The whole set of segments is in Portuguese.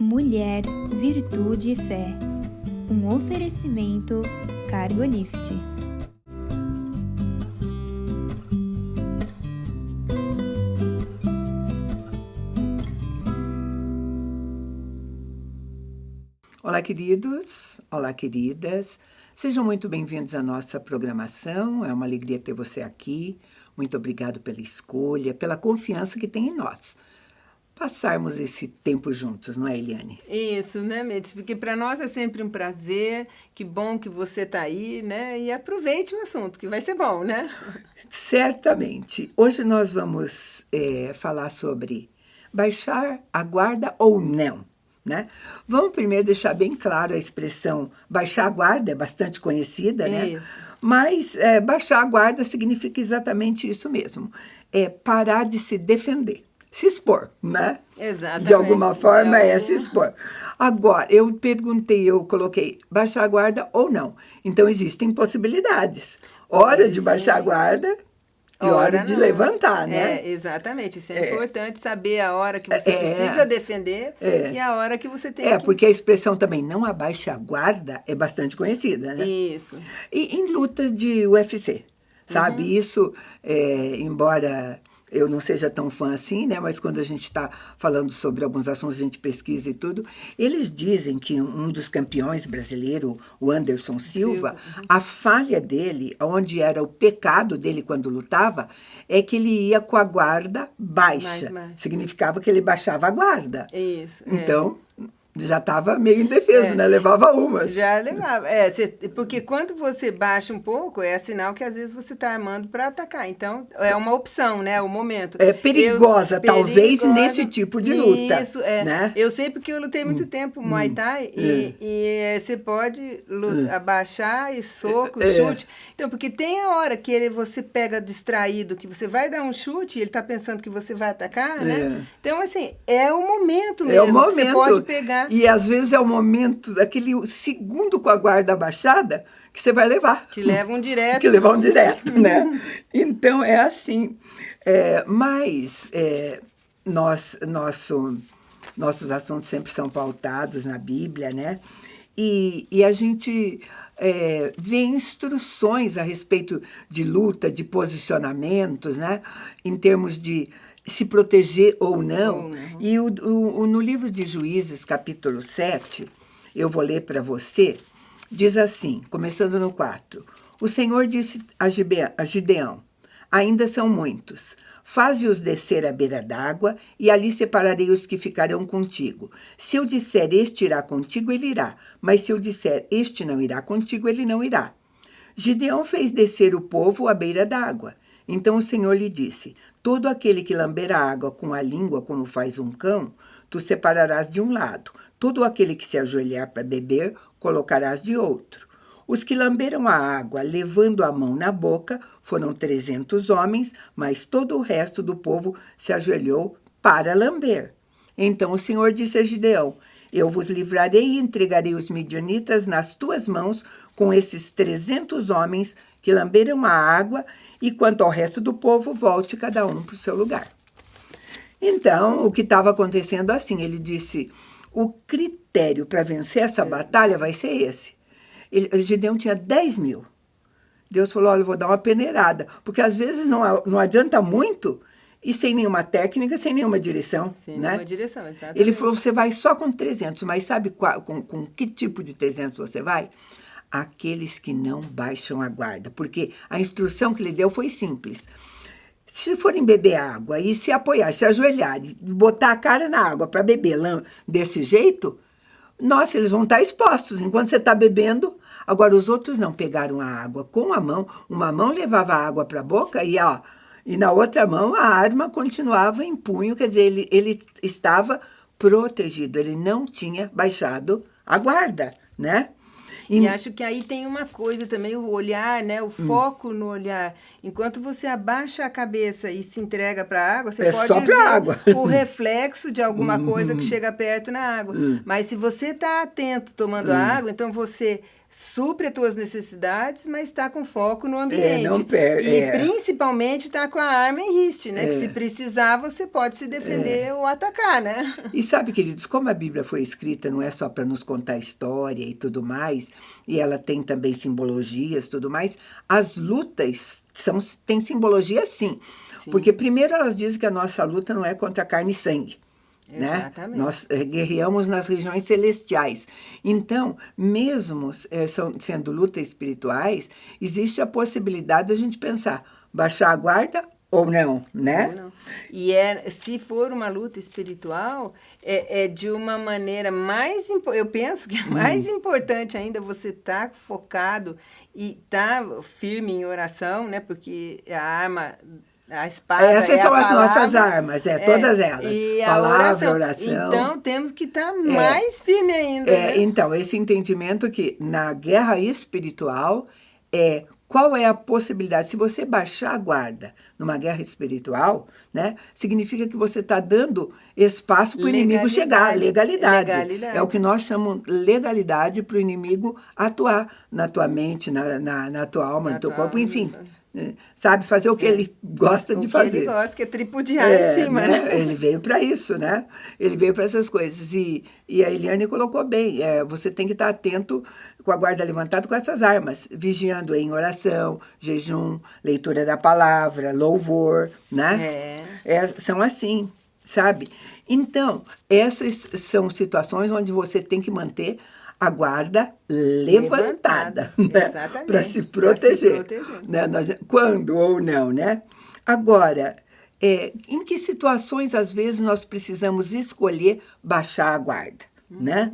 Mulher, Virtude e Fé. Um oferecimento Cargolift. Olá, queridos. Olá, queridas. Sejam muito bem-vindos à nossa programação. É uma alegria ter você aqui. Muito obrigado pela escolha, pela confiança que tem em nós. Passarmos esse tempo juntos, não é, Eliane? Isso, né, Mendes? Porque para nós é sempre um prazer, que bom que você está aí, né? E aproveite o assunto, que vai ser bom, né? Certamente. Hoje nós vamos falar sobre baixar a guarda ou não, né? Vamos primeiro deixar bem claro a expressão baixar a guarda, é bastante conhecida, né? Isso. Mas baixar a guarda significa exatamente isso mesmo, é parar de se defender. Se expor, né? Exatamente. De alguma forma se expor. Agora, eu coloquei baixar a guarda ou não. Então, existem possibilidades. Hora de baixar a guarda e hora de levantar, né? Exatamente. Isso é importante saber a hora que você precisa defender e a hora que você tem que... Porque a expressão também não abaixe a guarda é bastante conhecida, né? Isso. E em lutas de UFC, sabe? Isso, embora... eu não seja tão fã assim, né? Mas quando a gente está falando sobre alguns assuntos, a gente pesquisa e tudo. Eles dizem que um dos campeões brasileiros, o Anderson Silva, a falha dele, onde era o pecado dele quando lutava, é que ele ia com a guarda baixa. Significava que ele baixava a guarda. Isso. Então... já estava meio indefeso, né? Levava umas. Já levava. Porque quando você baixa um pouco, é sinal que às vezes você está armando para atacar. Então, é uma opção, né? O momento. É perigosa, talvez, nesse tipo de luta. Isso, né? Eu sei porque eu lutei muito tempo Muay Thai e você pode abaixar e soco, chute. Então, porque tem a hora que você pega distraído, que você vai dar um chute e ele está pensando que você vai atacar, né? Então, assim, é o momento mesmo. É o momento. Que você pode pegar. E às vezes é o momento, daquele segundo com a guarda abaixada, que você vai levar. Que levam direto. Que levam direto, né? Então, é assim. Mas nossos assuntos sempre são pautados na Bíblia, né? E a gente vê instruções a respeito de luta, de posicionamentos, né? Em termos de se proteger ou não. E no livro de Juízes, capítulo 7, eu vou ler para você, diz assim, começando no 4. O Senhor disse a Gideão, ainda são muitos, faze-os descer à beira d'água, e ali separarei os que ficarão contigo. Se eu disser este irá contigo, ele irá, mas se eu disser este não irá contigo, ele não irá. Gideão fez descer o povo à beira d'água. Então o Senhor lhe disse, todo aquele que lamber a água com a língua como faz um cão, tu separarás de um lado. Todo aquele que se ajoelhar para beber, colocarás de outro. Os que lamberam a água, levando a mão na boca, foram 300 homens, mas todo o resto do povo se ajoelhou para lamber. Então o Senhor disse a Gideão, eu vos livrarei e entregarei os midianitas nas tuas mãos com esses 300 homens que lamberam a água, e quanto ao resto do povo, volte cada um para o seu lugar. Então, o que estava acontecendo assim, ele disse, o critério para vencer essa batalha vai ser esse. Gideão tinha 10 mil. Deus falou, olha, eu vou dar uma peneirada, porque às vezes não adianta muito, e sem nenhuma técnica, sem nenhuma direção. Sem né? nenhuma direção, exatamente. Ele falou, você vai só com 300, mas sabe com que tipo de 300 você vai? Aqueles que não baixam a guarda, porque a instrução que ele deu foi simples. Se forem beber água e se apoiar, se ajoelhar e botar a cara na água para beber desse jeito, nossa, eles vão estar expostos enquanto você está bebendo. Agora, os outros não pegaram a água com a mão, uma mão levava a água para a boca e na outra mão a arma continuava em punho, quer dizer, ele estava protegido, ele não tinha baixado a guarda, né? E acho que aí tem uma coisa também, o olhar, né? O foco no olhar. Enquanto você abaixa a cabeça e se entrega para a água, você pode só ver água. O reflexo de alguma coisa que chega perto na água. Mas se você está atento tomando a água, então você supre as tuas necessidades, mas está com foco no ambiente. E principalmente está com a arma em riste, né? Que se precisar, você pode se defender ou atacar, né? E sabe, queridos, como a Bíblia foi escrita, não é só para nos contar história e tudo mais, e ela tem também simbologias e tudo mais, as lutas têm simbologia sim. Porque primeiro elas dizem que a nossa luta não é contra carne e sangue. Né? Nós guerreamos nas regiões celestiais. Então, mesmo sendo lutas espirituais, existe a possibilidade de a gente pensar, baixar a guarda ou não, né? Ou não. E se for uma luta espiritual, é de uma maneira mais... Eu penso que é mais importante ainda você estar focado e estar firme em oração, né? Porque a arma... A espada essas são as nossas armas, todas elas. E palavra, oração. Então, temos que estar mais firme ainda. Né? Então, esse entendimento que na guerra espiritual, qual é a possibilidade? Se você baixar a guarda numa guerra espiritual, né, significa que você está dando espaço para o inimigo chegar. Legalidade. É o que nós chamamos legalidade para o inimigo atuar na tua mente, na tua alma, no teu corpo, enfim. Sabe, fazer o que ele gosta de fazer. O que ele gosta, que é tripudiar em cima, né? Ele veio para isso, né? Ele veio para essas coisas. E a Eliane colocou bem, você tem que estar atento com a guarda levantada com essas armas, vigiando em oração, jejum, leitura da palavra, louvor, né? São assim, sabe? Então, essas são situações onde você tem que manter a guarda levantada, né? Para se proteger. Né? Quando ou não, né? Agora, em que situações, às vezes, nós precisamos escolher baixar a guarda, né?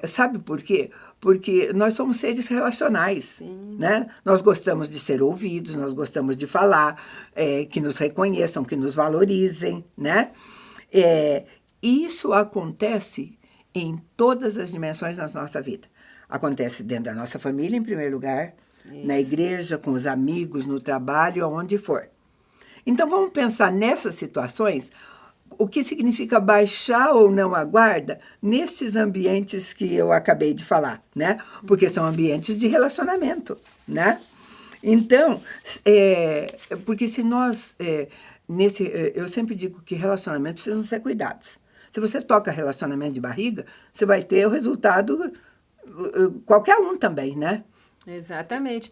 Sabe por quê? Porque nós somos seres relacionais, né? Nós gostamos de ser ouvidos, nós gostamos de falar, que nos reconheçam, que nos valorizem, né? Isso acontece em todas as dimensões da nossa vida. Acontece dentro da nossa família, em primeiro lugar, na igreja, com os amigos, no trabalho, aonde for. Então, vamos pensar nessas situações, o que significa baixar ou não a guarda nesses ambientes que eu acabei de falar, né? Porque são ambientes de relacionamento, né? Então, porque se nós... eu sempre digo que relacionamentos precisam ser cuidados. Se você toca relacionamento de barriga, você vai ter o resultado, qualquer um também, né? Exatamente.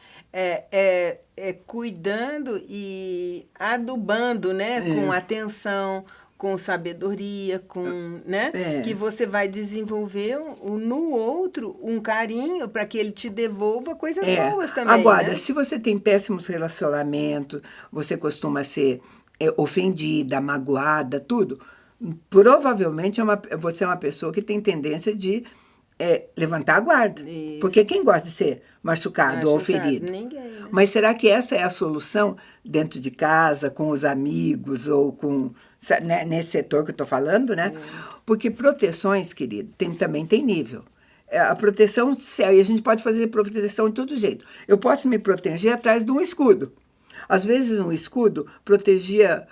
Cuidando e adubando, né? Com atenção, com sabedoria, né? Que você vai desenvolver no outro um carinho para que ele te devolva coisas boas também. Agora, né? Se você tem péssimos relacionamentos, você costuma ser ofendida, magoada, tudo... Provavelmente você é uma pessoa que tem tendência de levantar a guarda. Isso. Porque quem gosta de ser machucado ou ferido? Ninguém. Né? Mas será que essa é a solução dentro de casa, com os amigos, ou nesse setor que eu estou falando, né? Porque proteções, querido, também tem nível. A proteção, e a gente pode fazer proteção de todo jeito. Eu posso me proteger atrás de um escudo. Às vezes um escudo protegia...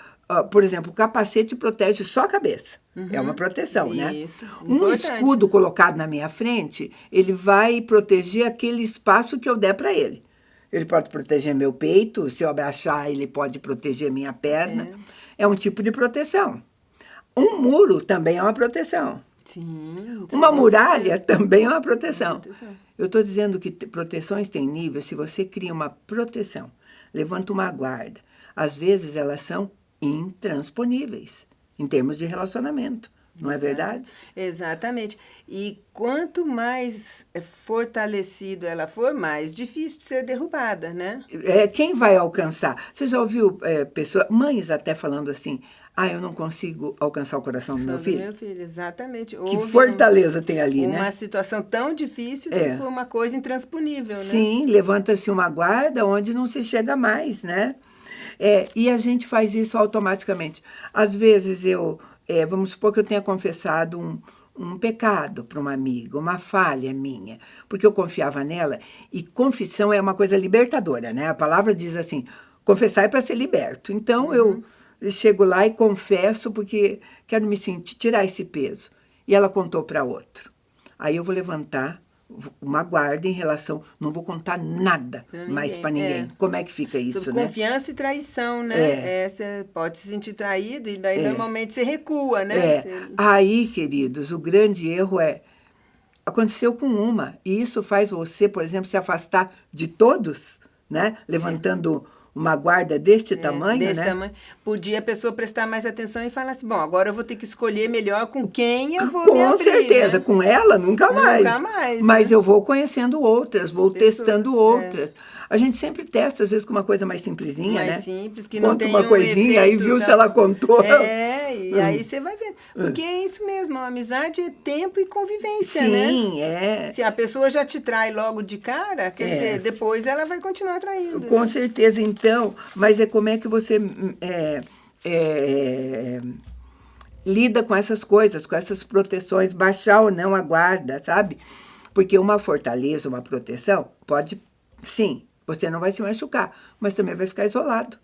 por exemplo, o capacete protege só a cabeça. É uma proteção, né? Um escudo colocado na minha frente, ele vai proteger aquele espaço que eu der para ele. Ele pode proteger meu peito, se eu abaixar, ele pode proteger minha perna. É um tipo de proteção. Um muro também é uma proteção. Sim. Uma muralha também é uma proteção. Eu estou dizendo que proteções têm nível. Se você cria uma proteção, levanta uma guarda, às vezes elas são intransponíveis em termos de relacionamento, não é verdade? Exatamente. E quanto mais fortalecido ela for, mais difícil de ser derrubada, né? Quem vai alcançar? Você já ouviu mães até falando assim, eu não consigo alcançar o coração do meu filho? Do meu filho, exatamente. Que fortaleza tem ali, né? Uma situação tão difícil que foi uma coisa intransponível, né? Sim, levanta-se uma guarda onde não se chega mais, né? E a gente faz isso automaticamente. Às vezes vamos supor que eu tenha confessado um pecado para uma amiga, uma falha minha, porque eu confiava nela, e confissão é uma coisa libertadora, né? A palavra diz assim, confessar é para ser liberto. Então, eu chego lá e confesso porque quero tirar esse peso. E ela contou para outro. Aí eu vou levantar uma guarda em relação, não vou contar nada mais para ninguém. Como é que fica isso, sobre né? Confiança e traição, né? Você pode se sentir traído e daí normalmente você recua, né? Aí, queridos, o grande erro aconteceu com uma, e isso faz você, por exemplo, se afastar de todos, né? Levantando uma guarda deste tamanho, desse né? tamanho. Podia a pessoa prestar mais atenção e falar assim, bom, agora eu vou ter que escolher melhor com quem eu vou me abrir. Com certeza, né? com ela nunca mais. Nunca mais. Mas né? eu vou conhecendo outras, vou testando pessoas, outras. A gente sempre testa, às vezes, com uma coisa mais simplesinha, né? Mais simples, que não conta tem uma um coisinha, aí viu se ela contou. E aí você vai vendo. Porque é isso mesmo, a amizade é tempo e convivência, né? Sim, é. Se a pessoa já te trai logo de cara, quer dizer, depois ela vai continuar traindo. Com certeza, então. Mas como é que você lida com essas coisas, com essas proteções, baixar ou não a guarda, sabe? Porque uma fortaleza, uma proteção, pode, sim, você não vai se machucar, mas também vai ficar isolado.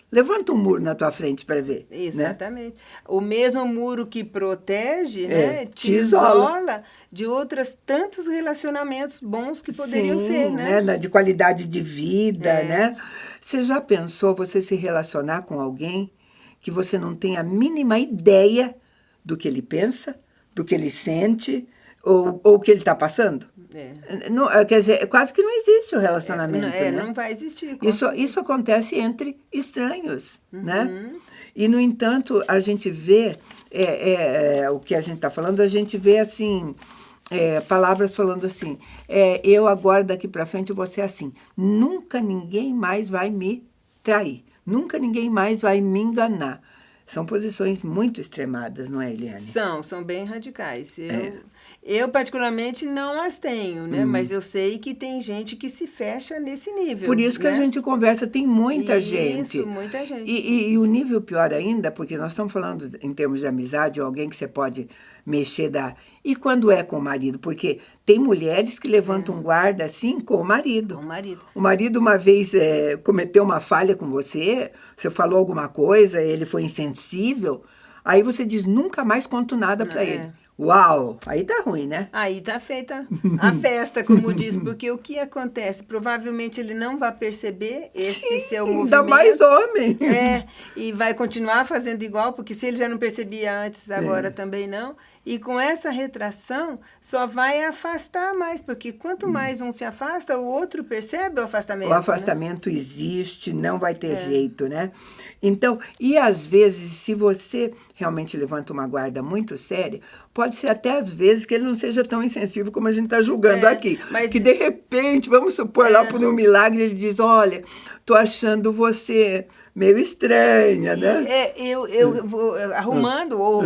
Levanta um muro na tua frente para ver. Exatamente. Né? O mesmo muro que protege, te isola de outros tantos relacionamentos bons que poderiam ser, né? De qualidade de vida, né? Você já pensou você se relacionar com alguém que você não tem a mínima ideia do que ele pensa, do que ele sente ou o que ele está passando? Não, quer dizer, quase que não existe o relacionamento, né? Não vai existir. Isso acontece entre estranhos, né? E, no entanto, a gente vê, o que a gente está falando, a gente vê, assim, palavras falando assim, eu agora, daqui para frente, vou ser assim. Nunca ninguém mais vai me trair. Nunca ninguém mais vai me enganar. São posições muito extremadas, não é, Eliane? São bem radicais. Eu, particularmente, não as tenho, né? Mas eu sei que tem gente que se fecha nesse nível. Por isso que a gente conversa, tem muita gente. Isso, muita gente. E o nível pior ainda, porque nós estamos falando em termos de amizade, alguém que você pode mexer E quando é com o marido? Porque tem mulheres que levantam guarda assim com o marido. O marido uma vez cometeu uma falha com você falou alguma coisa, ele foi insensível, aí você diz, nunca mais conto nada para ele. Uau! Aí tá ruim, né? Aí tá feita a festa, como diz, porque o que acontece? Provavelmente ele não vai perceber esse seu movimento. Ainda mais homem. E vai continuar fazendo igual, porque se ele já não percebia antes, agora também não. E com essa retração, só vai afastar mais, porque quanto mais um se afasta, o outro percebe o afastamento. O afastamento existe, não vai ter jeito, né? Então, e às vezes, se você realmente levanta uma guarda muito séria, pode ser até às vezes que ele não seja tão insensível como a gente está julgando aqui. Mas que de repente, vamos supor lá por um milagre, ele diz, olha, tô achando você meio estranha, né? Eu vou arrumando ou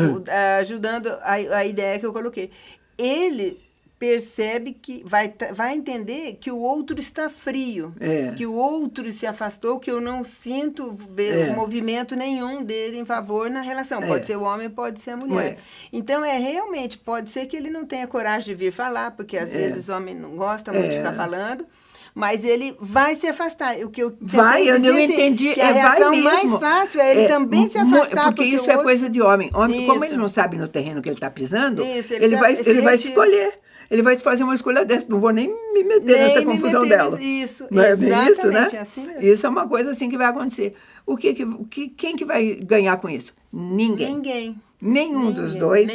ajudando a ideia que eu coloquei. Ele percebe que vai entender que o outro está frio, que o outro se afastou, que eu não sinto movimento nenhum dele em favor na relação. Pode ser o homem, pode ser a mulher. Então, realmente, pode ser que ele não tenha coragem de vir falar, porque às vezes o homem não gosta muito de ficar falando, mas ele vai se afastar. O que eu entendi. Que a reação mais fácil é ele também se afastar. Porque isso é coisa de homem. Homem, como ele não sabe no terreno que ele está pisando, ele vai escolher. Ele vai fazer uma escolha dessa. Não vou nem me meter nessa confusão dela. Isso, não é bem isso, né? Assim mesmo. Isso é uma coisa assim que vai acontecer. Quem que vai ganhar com isso? Ninguém. Nenhum dos dois.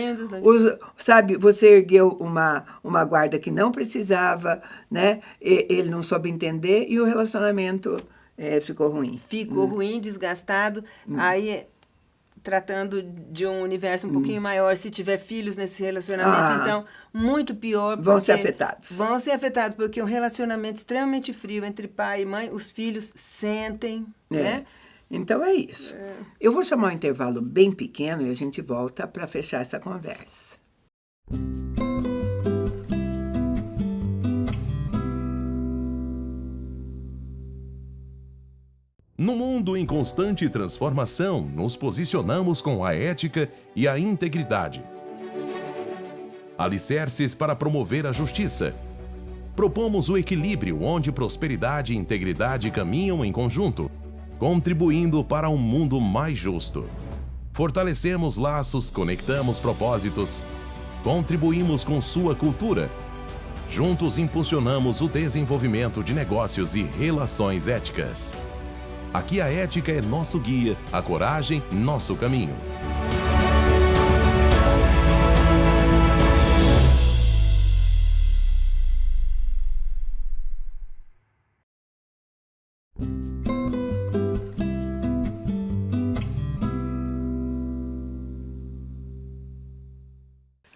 Sabe, você ergueu uma guarda que não precisava, né? Ele não soube entender e o relacionamento ficou ruim. Ficou ruim, desgastado. Aí, tratando de um universo um pouquinho maior, se tiver filhos nesse relacionamento, então, muito pior. Vão ser afetados. Vão ser afetados, porque um relacionamento extremamente frio entre pai e mãe, os filhos sentem, né? Então é isso. Eu vou chamar um intervalo bem pequeno e a gente volta para fechar essa conversa. No mundo em constante transformação, nos posicionamos com a ética e a integridade. Alicerces para promover a justiça. Propomos o equilíbrio onde prosperidade e integridade caminham em conjunto, contribuindo para um mundo mais justo. Fortalecemos laços, conectamos propósitos, contribuímos com sua cultura. Juntos impulsionamos o desenvolvimento de negócios e relações éticas. Aqui a ética é nosso guia, a coragem, nosso caminho.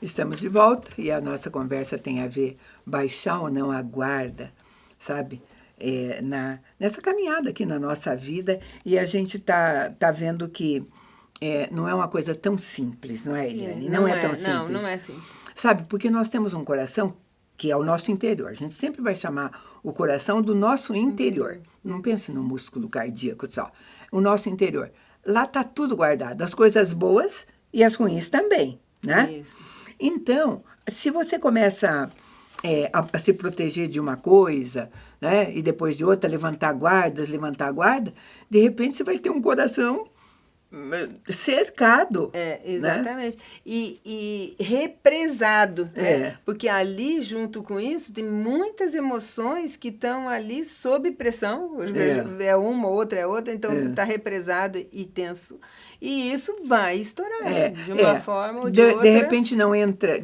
Estamos de volta e a nossa conversa tem a ver baixar ou não a guarda, sabe? Nessa caminhada aqui na nossa vida, e a gente tá vendo que não é uma coisa tão simples, não é, Eliane? Não é tão simples. Não é simples. Sabe, porque nós temos um coração que é o nosso interior. A gente sempre vai chamar o coração do nosso interior. Não pense no músculo cardíaco só. O nosso interior. Lá está tudo guardado, as coisas boas e as ruins também, né? Isso. Então, se você começa a se proteger de uma coisa, né, e depois de outra, levantar guarda, de repente você vai ter um coração cercado. Exatamente. Né? E represado. Né? Porque ali, junto com isso, tem muitas emoções que estão ali sob pressão. É uma, outra é outra, então está represado e tenso. E isso vai estourar de uma forma ou de outra. De repente não entra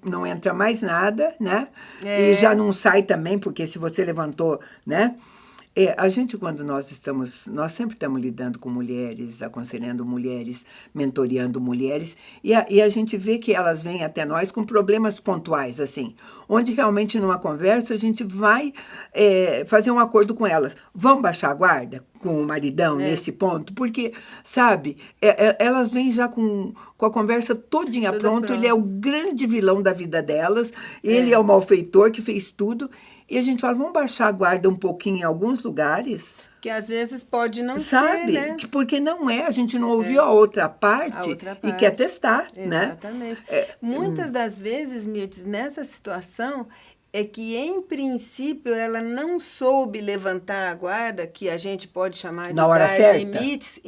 não entra mais nada, né? E já não sai também, porque se você levantou, né? A gente, quando nós sempre estamos lidando com mulheres, aconselhando mulheres, mentoreando mulheres, e a gente vê que elas vêm até nós com problemas pontuais, assim, onde realmente numa conversa a gente vai fazer um acordo com elas. Vamos baixar a guarda com o maridão nesse ponto? Porque, sabe, elas vêm já com a conversa todinha pronta, ele é o grande vilão da vida delas, ele é o malfeitor que fez tudo. E a gente fala, vamos baixar a guarda um pouquinho em alguns lugares. Que às vezes pode não ser, né? Porque não a gente não ouviu a outra parte e quer testar, né? Exatamente. Muitas das vezes, Mirtes, nessa situação, é que, em princípio, ela não soube levantar a guarda, que a gente pode chamar de dar limites,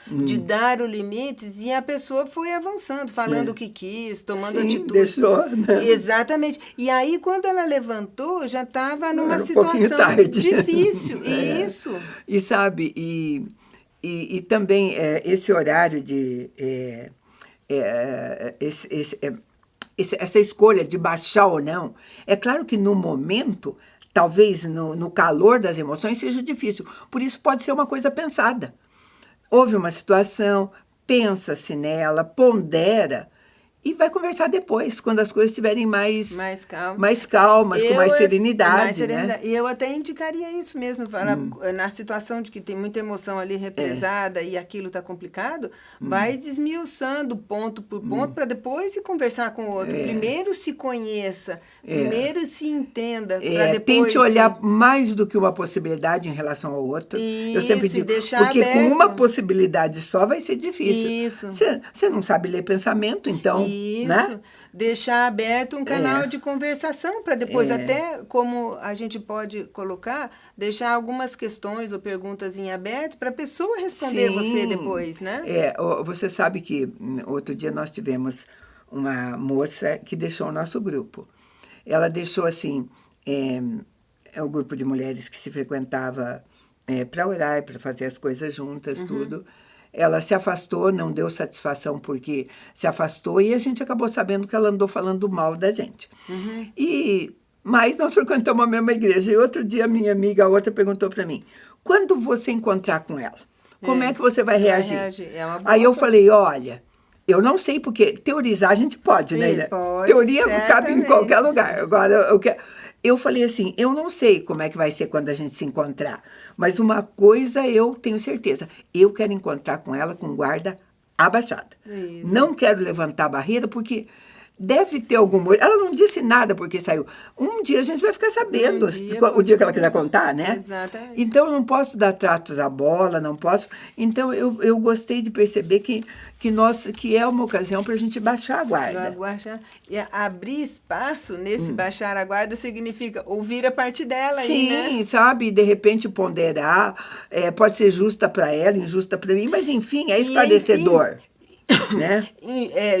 de dar os limites, e a pessoa foi avançando, falando o que quis, tomando atitudes. Deixou, né? Exatamente. E aí, quando ela levantou, já estava numa situação difícil. Isso. E sabe, e também esse horário de... essa escolha de baixar ou não, é claro que no momento, talvez no calor das emoções, seja difícil. Por isso pode ser uma coisa pensada. Houve uma situação, pensa-se nela, pondera e vai conversar depois, quando as coisas estiverem mais calmas, com mais serenidade. Né? E eu até indicaria isso mesmo, na situação de que tem muita emoção ali represada e aquilo está complicado, vai desmiuçando ponto por ponto para depois ir conversar com o outro. Primeiro se conheça, primeiro se entenda, para depois... Tente olhar mais do que uma possibilidade em relação ao outro. Isso, eu sempre digo, porque aberto. Com uma possibilidade só vai ser difícil. Isso. Você não sabe ler pensamento, então... Isso, né? Deixar aberto um canal de conversação para depois até, como a gente pode colocar, deixar algumas questões ou perguntas em aberto para a pessoa responder você depois, né? Você sabe que outro dia nós tivemos uma moça que deixou o nosso grupo. Ela deixou, assim, o grupo de mulheres que se frequentava para orar, para fazer as coisas juntas, tudo. Ela se afastou, não deu satisfação porque se afastou e a gente acabou sabendo que ela andou falando mal da gente. Mas nós frequentamos a mesma igreja. E outro dia, minha amiga, a outra, perguntou para mim, quando você encontrar com ela, como é que você vai reagir? Aí eu falei, olha, eu não sei, porque teorizar a gente pode, né? Pode, teoria cabe em qualquer lugar. Agora, eu falei assim, eu não sei como é que vai ser quando a gente se encontrar, mas uma coisa eu tenho certeza, eu quero encontrar com ela com guarda abaixada. Isso. Não quero levantar a barreira, porque deve ter algum... Ela não disse nada porque saiu. Um dia a gente vai ficar sabendo, o dia que ela quiser contar, né? Exatamente. Então, eu não posso dar tratos à bola, não posso... Então, eu gostei de perceber que é uma ocasião para a gente baixar a guarda. E abrir espaço nesse baixar a guarda significa ouvir a parte dela. Sim, aí, né? sabe? De repente ponderar, pode ser justa para ela, injusta para mim, mas enfim, é esclarecedor. né?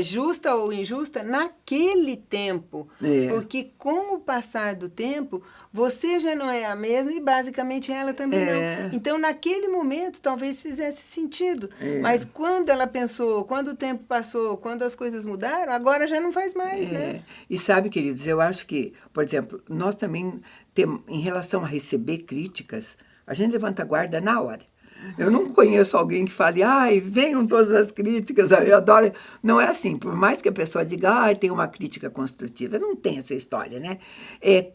Justa ou injusta naquele tempo. Porque com o passar do tempo, você já não é a mesma e basicamente ela também não. Então, naquele momento, talvez fizesse sentido. Mas quando ela pensou, quando o tempo passou, quando as coisas mudaram, agora já não faz mais, né? E sabe, queridos, eu acho que, por exemplo, nós também temos, em relação a receber críticas, a gente levanta a guarda na hora. Eu não conheço alguém que fale, ai, venham todas as críticas, eu adoro. Não é assim, por mais que a pessoa diga, ai, tem uma crítica construtiva, não tem essa história, né?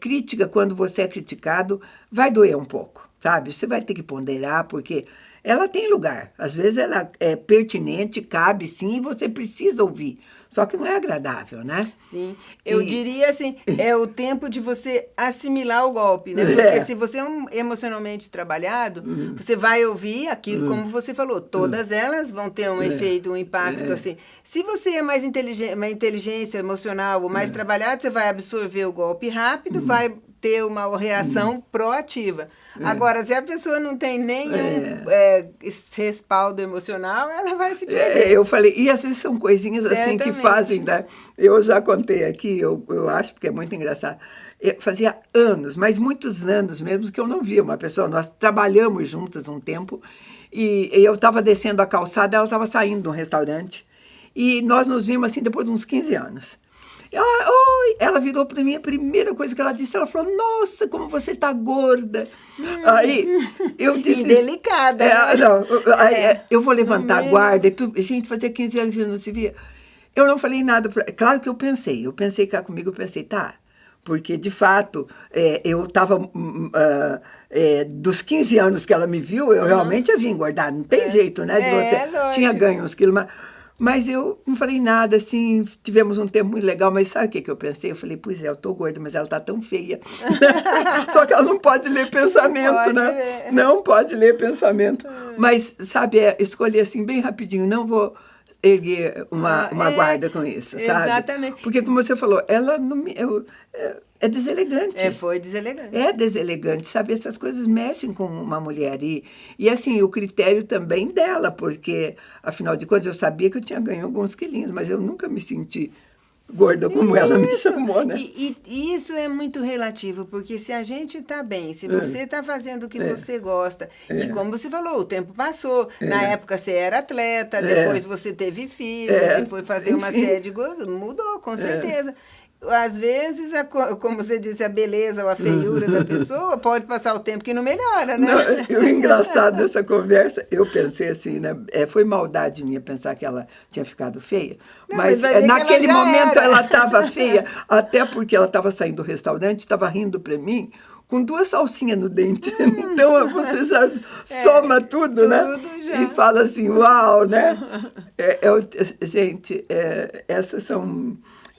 Crítica, quando você é criticado, vai doer um pouco, sabe? Você vai ter que ponderar, porque ela tem lugar. Às vezes ela é pertinente, cabe sim, e você precisa ouvir. Só que não é agradável, né? Sim. Eu diria assim, é o tempo de você assimilar o golpe, né? Porque se você é emocionalmente trabalhado, você vai ouvir aquilo, como você falou, todas elas vão ter um efeito, um impacto, assim. Se você é mais inteligente, uma inteligência emocional ou mais trabalhado, você vai absorver o golpe rápido, vai ter uma reação proativa. Agora, se a pessoa não tem nenhum respaldo emocional, ela vai se perder. Eu falei, e às vezes são coisinhas assim que fazem, né? Eu já contei aqui, eu acho, porque é muito engraçado. Fazia anos, mas muitos anos mesmo, que eu não via uma pessoa. Nós trabalhamos juntas um tempo, e eu estava descendo a calçada, ela estava saindo de um restaurante, e nós nos vimos assim depois de uns 15 anos. Ela virou para mim, a primeira coisa que ela disse, ela falou, nossa, como você tá gorda. Aí eu disse... Indelicada. Eu vou levantar a guarda. Gente, fazia 15 anos que eu não se via. Eu não falei nada. Claro que eu pensei cá comigo, eu pensei, tá. Porque, de fato, eu estava... dos 15 anos que ela me viu, eu realmente havia engordado. Não tem jeito, né? Você tinha ganho uns quilos, mas eu não falei nada, assim, tivemos um tempo muito legal, mas sabe o que eu pensei? Eu falei, pois eu tô gorda, mas ela tá tão feia. Só que ela não pode ler pensamento, né? Não pode ler pensamento. Mas, sabe, escolhi assim, bem rapidinho, não vou erguer uma guarda com isso, sabe? Exatamente. Porque, como você falou, ela não me... É deselegante. Foi deselegante. É deselegante, sabe? Essas coisas mexem com uma mulher. E assim, o critério também dela, porque, afinal de contas, eu sabia que eu tinha ganho alguns quilinhos, mas eu nunca me senti gorda como ela me chamou, né? E isso é muito relativo, porque se a gente está bem, se você está fazendo o que você gosta, e como você falou, o tempo passou, na época você era atleta, depois você teve filhos, e foi fazer uma série de coisas, mudou, com certeza. Às vezes, como você disse, a beleza ou a feiura da pessoa pode passar o tempo que não melhora, né? Não, o engraçado dessa conversa, eu pensei assim, né? Foi maldade minha pensar que ela tinha ficado feia. Não, mas naquele momento ela estava feia, até porque ela estava saindo do restaurante, estava rindo para mim, com 2 salsinhas no dente. Então, você já soma tudo, né? Já. E fala assim, uau, né? Gente, essas são...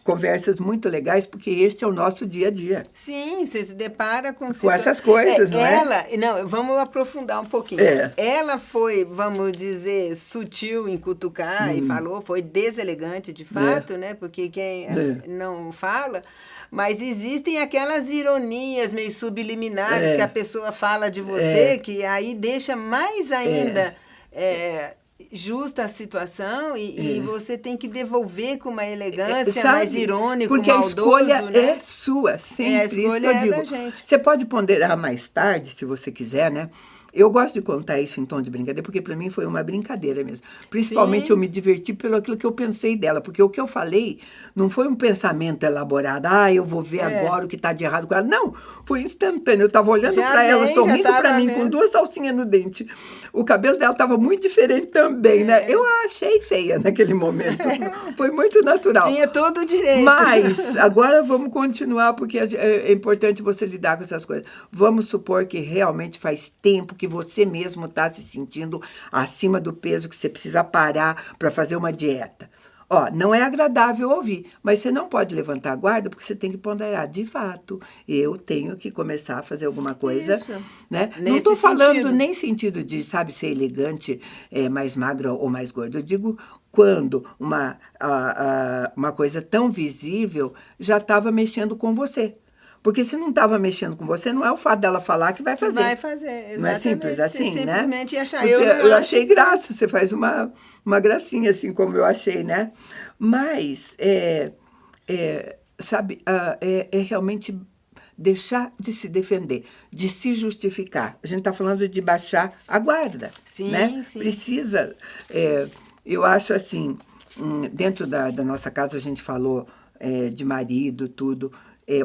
conversas muito legais, porque este é o nosso dia a dia. Sim, você se depara com essas coisas, não é? Vamos aprofundar um pouquinho. Ela foi, vamos dizer, sutil em cutucar e falou, foi deselegante de fato, né? Porque quem não fala... Mas existem aquelas ironias meio subliminares que a pessoa fala de você, que aí deixa mais ainda... justa a situação e você tem que devolver com uma elegância, mais irônico, porque maldoso. Porque a escolha né? é sua, sempre. A escolha isso que eu da gente. Você pode ponderar mais tarde, se você quiser, né? Eu gosto de contar isso em tom de brincadeira, porque para mim foi uma brincadeira mesmo. Principalmente eu me diverti pelo aquilo que eu pensei dela, porque o que eu falei não foi um pensamento elaborado, eu vou ver agora o que está de errado com ela. Não, foi instantâneo. Eu estava olhando para ela, sorrindo para mim, com 2 salsinhas no dente. O cabelo dela estava muito diferente também, né? Eu a achei feia naquele momento. Foi muito natural. Tinha todo o direito. Mas agora vamos continuar, porque é importante você lidar com essas coisas. Vamos supor que realmente faz tempo que você mesmo está se sentindo acima do peso, que você precisa parar para fazer uma dieta. Não é agradável ouvir, mas você não pode levantar a guarda, porque você tem que ponderar. De fato, eu tenho que começar a fazer alguma coisa. Isso. Né? Não estou falando nem sentido de, sabe, ser elegante, mais magra ou mais gorda. Eu digo quando uma coisa tão visível já estava mexendo com você. Porque se não estava mexendo com você, não é o fato dela falar que vai fazer. Vai fazer, exatamente. Não é simples assim, você né? simplesmente achar. Eu achei graça, você faz uma gracinha assim como eu achei, né? Mas, sabe, é realmente deixar de se defender, de se justificar. A gente está falando de baixar a guarda, Sim, né? sim. Precisa, eu acho assim, dentro da nossa casa a gente falou de marido, tudo,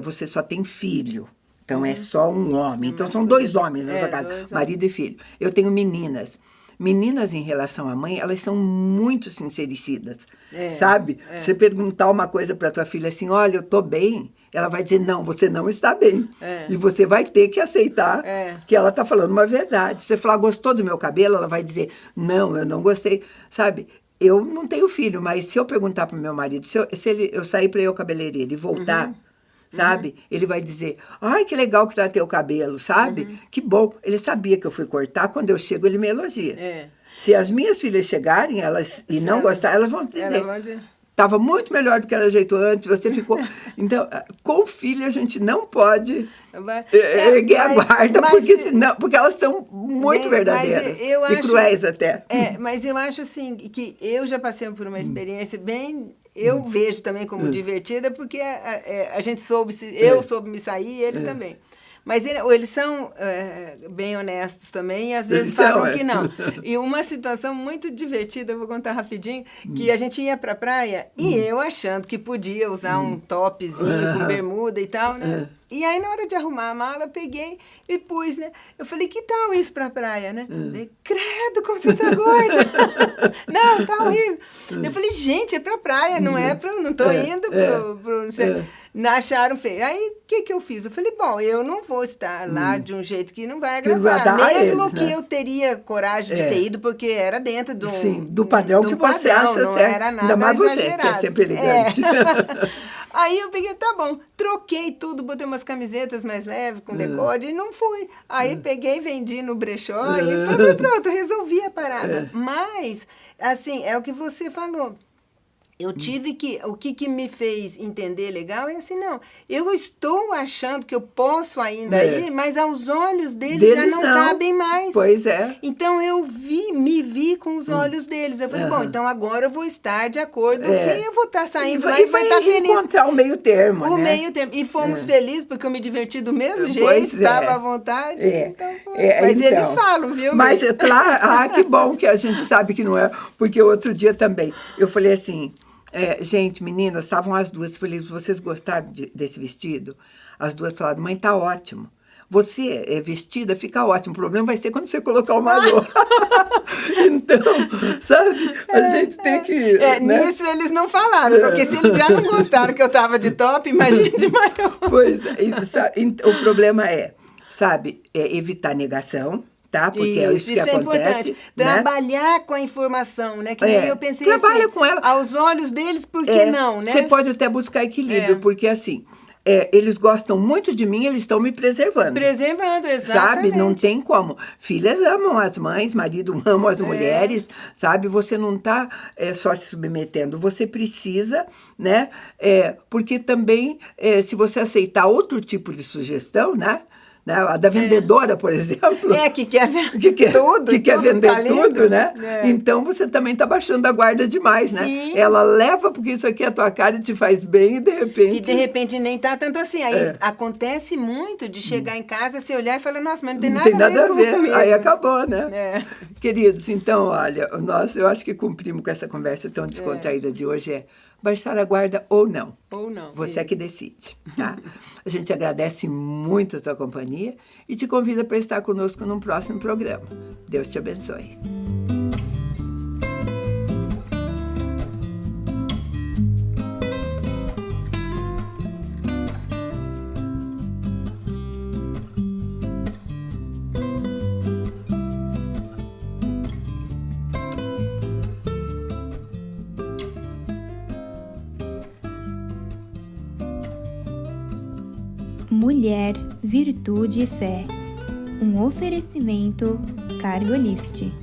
você só tem filho, então é só um homem, então são 2 homens na sua casa, marido e filho. Eu tenho meninas. Meninas, em relação à mãe, elas são muito sincericidas, sabe? Você perguntar uma coisa para tua filha assim, olha, eu tô bem, ela vai dizer, não, você não está bem. E você vai ter que aceitar que ela está falando uma verdade. Você falar, gostou do meu cabelo? Ela vai dizer, não, eu não gostei. Sabe, eu não tenho filho, mas se eu perguntar para o meu marido, se eu sair para ir ao cabeleireiro e voltar, sabe? Ele vai dizer, ai, que legal que tá teu cabelo, sabe? Que bom. Ele sabia que eu fui cortar, quando eu chego ele me elogia. Se as minhas filhas chegarem e não gostar, elas vão dizer, estava muito melhor do que era jeito antes, você ficou... Então, com filho a gente não pode erguer a guarda, porque elas são muito verdadeiras e cruéis até. Mas eu acho assim, que eu já passei por uma experiência bem... Eu vejo também como divertida, porque a gente eu soube me sair e eles também. Mas eles são bem honestos também e às vezes falam que não. E uma situação muito divertida, eu vou contar rapidinho, que a gente ia pra praia e eu achando que podia usar um topzinho com bermuda e tal, né? E aí, na hora de arrumar a mala, eu peguei e pus, né? Eu falei, que tal isso pra praia, né? Falei, credo, como você tá gorda! Não, tá horrível. Eu falei, gente, é pra praia, não é pra... Não tô indo pro não sei... Acharam feio. Aí, o que eu fiz? Eu falei, bom, eu não vou estar lá de um jeito que não vai agradar. Mesmo que eu teria coragem de ter ido, porque era dentro do padrão que você acha certo. Não era nada ainda mais você, exagerado. que é sempre elegante. Aí eu peguei, tá bom, troquei tudo, botei umas camisetas mais leves, com decote, e não fui. Aí peguei, vendi no brechó e pronto, resolvi a parada. Mas, assim, é o que você falou. Eu tive o que me fez entender legal é assim, não, eu estou achando que eu posso ainda ir, mas aos olhos deles já não cabem mais. Pois é. Então eu me vi com os olhos deles. Eu falei, bom, então agora eu vou estar de acordo, que eu vou estar saindo lá e vai estar feliz. Encontrar o meio termo, o meio termo. E fomos felizes, porque eu me diverti do mesmo jeito, estava à vontade. Mas então, eles falam, viu? Mas, claro, que bom que a gente sabe que não é, porque outro dia também, eu falei assim... gente, meninas, estavam as duas. Falei, vocês gostaram desse vestido? As duas falaram, mãe, tá ótimo. Você é vestida, fica ótimo. O problema vai ser quando você colocar o maiô. Então, sabe? A gente tem que... né? Nisso eles não falaram, porque se eles já não gostaram que eu tava de top, imagina de maiô. Pois é, o problema sabe, evitar negação. Tá? Porque isso que acontece, importante. Né? Trabalhar com a informação, né? Que nem eu pensei trabalha assim, com ela. Aos olhos deles, por que não, né? Você pode até buscar equilíbrio, porque assim, eles gostam muito de mim, eles estão me preservando. Preservando, exatamente. Sabe? Não tem como. Filhas amam as mães, marido ama as mulheres, sabe? Você não está só se submetendo, você precisa, né? Porque também, se você aceitar outro tipo de sugestão, né? A da vendedora, por exemplo. Que quer vender tudo. Que quer vender tudo, né? Então, você também está baixando a guarda demais, né? Sim. Ela leva porque isso aqui é a tua cara e te faz bem e de repente... E de repente nem tá tanto assim. Aí acontece muito de chegar em casa, se olhar e falar, nossa, mas não tem nada a ver comigo. Aí acabou, né? Queridos, então, olha, eu acho que cumprimos com essa conversa tão descontraída de hoje, baixar a guarda ou não. Ou não. Você é que decide, tá? A gente agradece muito a tua companhia e te convida para estar conosco num próximo programa. Deus te abençoe. Mulher, Virtude e Fé. Um oferecimento Cargolift.